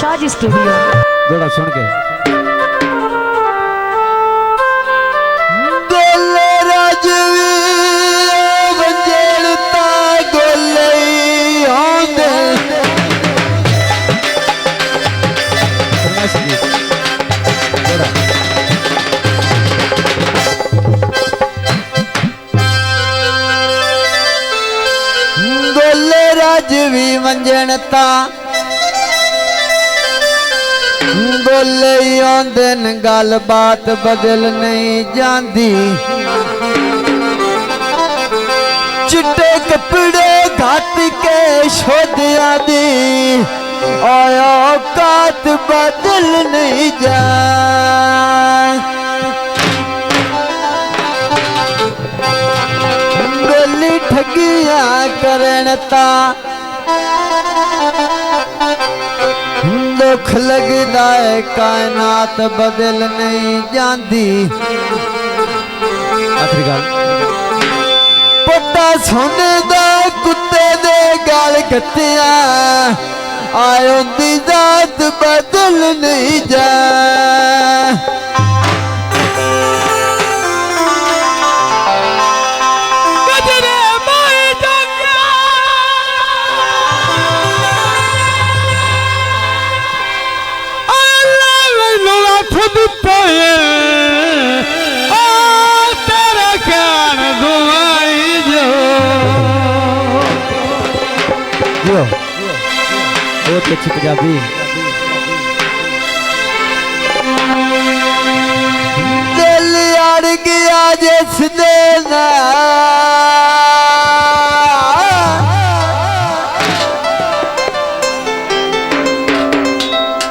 Shahaji studio. जोड़ा सुन के राजवी मंजनता बोले दिन गल बात बदल नहीं जाती। चिट्टे कपड़े घाट के शोधिया दी आया औकात बदल नहीं जा। गली ठगिया करनता दुख लगदा है कायनात बदल नहीं जाती। आखिरी गाल पता सोने दा कुत्ते दे गाल कत्तिया आयो दी जात बदल नहीं जा। बहुत अच्छी पंजाबी। दिल अड़ गया जिस देना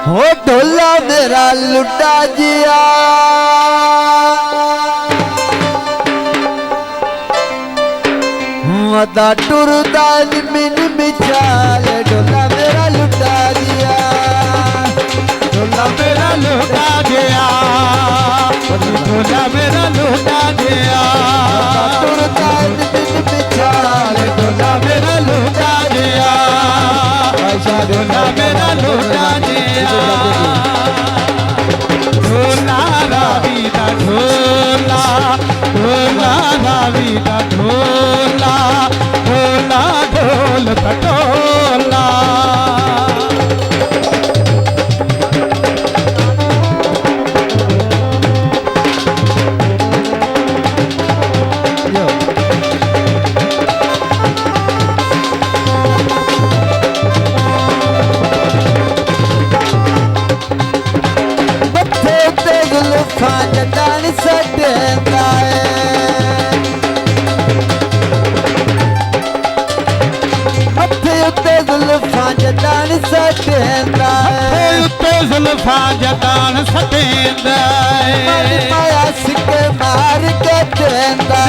हो ढोला मेरा लुटा जिया। मदा टुरदा मिन मिचाल ढोला मेरा लुटा दिया। ढोला मेरा लुटा गया ढोला मेरा लुटा गया। टुरदा मिन मिचाल ढोला मेरा लुटा गया। ढोला मेरा लुटा गया। ढोला रावी दा ढोला ढोला रावी दा ढोला ढोला ढोल पटोला। जुल्फा जतान सटेंदा माया सिक्के मार के देंदा।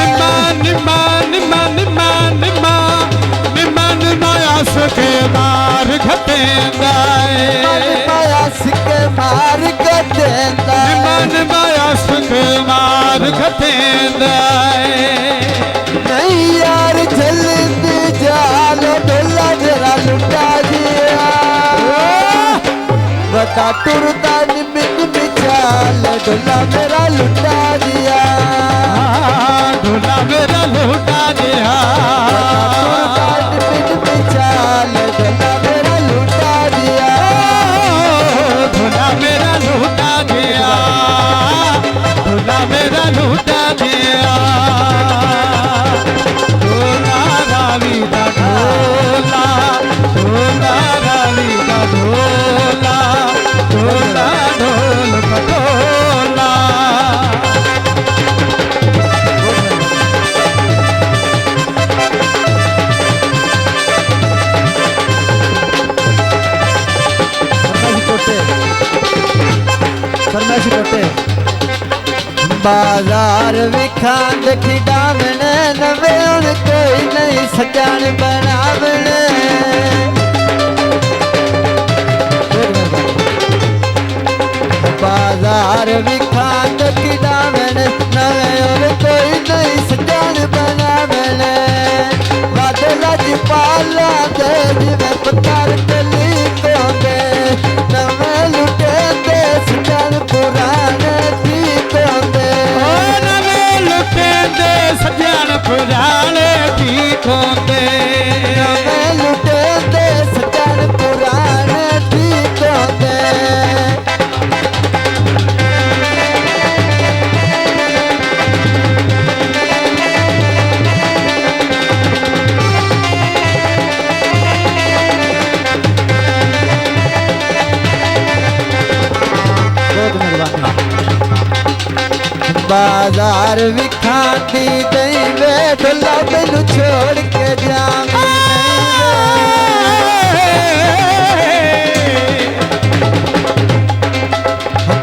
निमा निमा निमा निमा निमा माया सिक्के मार घटेंदा। माया सिक्के मार के देंदा। निमा माया सिक्के मार घटेंदा। नहीं यार जल्दी जालो ढोला जरा लुटा दिया। बता टुरदा मिन मिचाल ढोला मेरा लुटा दिया। ढोला मेरा लुटा दिया। मिन मिचाल ढोला मेरा लुटा दिया। ढोला मेरा लुटा दिया। ढोला मेरा लुटा दिया। ढोला रावी दा ढोला ढोला रावी दा ढोला ढोला ढोल पटोला। बाजार विखांड खिडावने नवे कोई नहीं सजान बनावने। बाजार विखांड खिडावने नवे कोई नहीं सजान बनावने। बादल पाला दे जिवे पत्थर कली को दे नवे बाजार विखाती नहीं वे ढोला मैनू छोड़ के जावी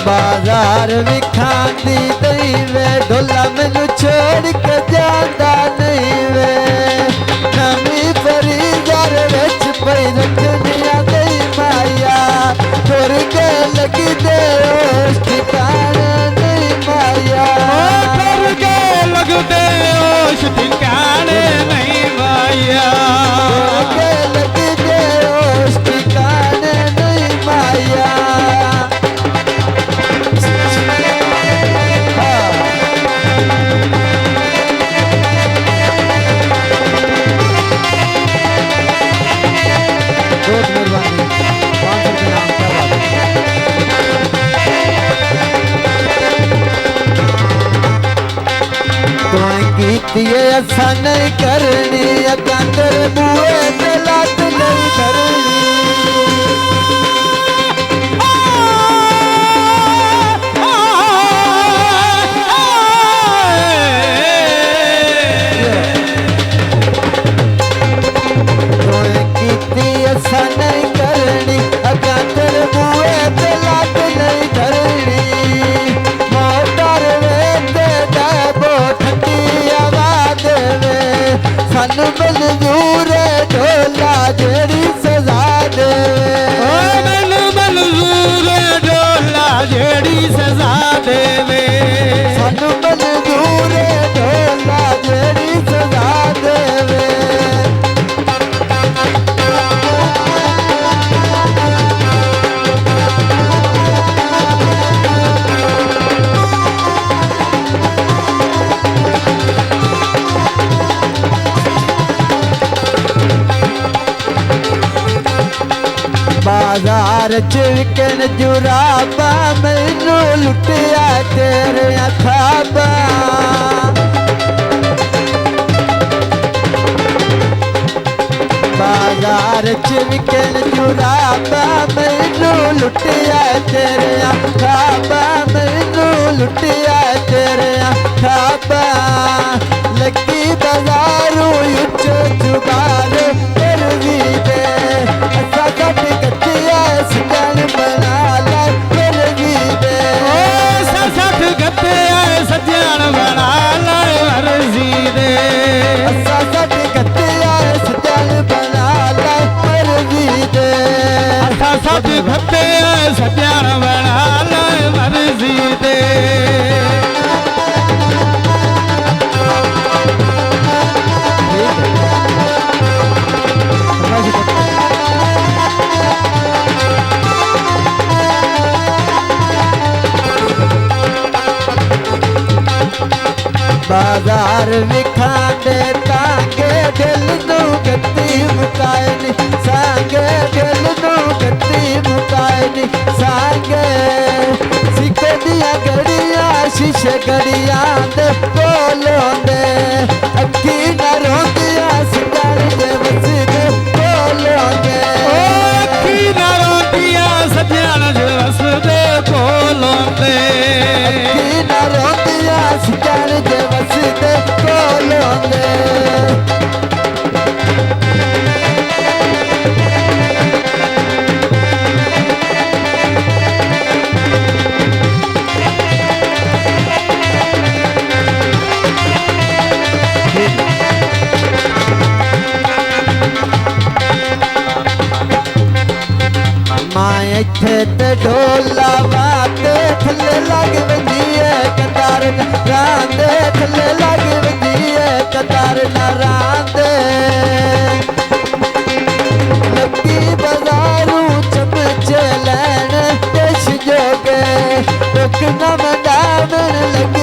बाजार विखाती नहीं वे ढोला मैनू छोड़ के जाता नहीं वे नवी फरीदार विच पई रखनिया नहीं माया तुर के लगी दे उस ठिकाने नहीं माया तुर के लगदे उस ठिकाने नहीं माया तुर के लगी दे उस ठिकाने नहीं माया बहुत मेहरबानी 500 के नाम क्या बात है कीतिए असा नहीं करनी अकांदर बुए ते लात नहीं करनी असा नहीं करनी अकांदर बुए ते लात नहीं धरनी मोटर वे ते डबो ठंडी आवाज वे सानू मंजूर ढोला जेड़ी सजा दे मैनू मंजूर ढोला जेड़ी सजा देवे सानू मंजूर ढोला जेड़ी सजा देवे बाजार च विकन जुराबा मैनू लुटिया तेरे खाबा बाजार च विकन जुराबा मैनू लुटिया तेरे खाबा मैनू लुटिया तेरे खाबा लगी बाजारू युच जुबान फिर भी दे असा कट कटिया सजन बना ला फिर भी दे सठ गते आए सजन बना लाए मर्जी दे असा कट कटिया सजन बना ला फिर भी दे असा सठ गते आए सजन बना लाए मर्जी दे बाजार विखांडे तांगे दिल नू गति मुकायनी सांगे दिल नू गति मुकायनी सांगे सिक्के दिया गड़िया शीशे गड़िया दे बोलों दे अखी न रोंदिया सजन दे वसदे बोलों दे अखी न रोंदिया सजन दे वसदे बोलों दे अखी न रोंदिया सजन दे वसदे बोलों दे माए थे ते ढोला वाते थले लग वंदिए कतार रांदे थले लग वंदिए कतार रांदे लगी बाजारू चमचे लैन देश जोगे रुक न मदान लगी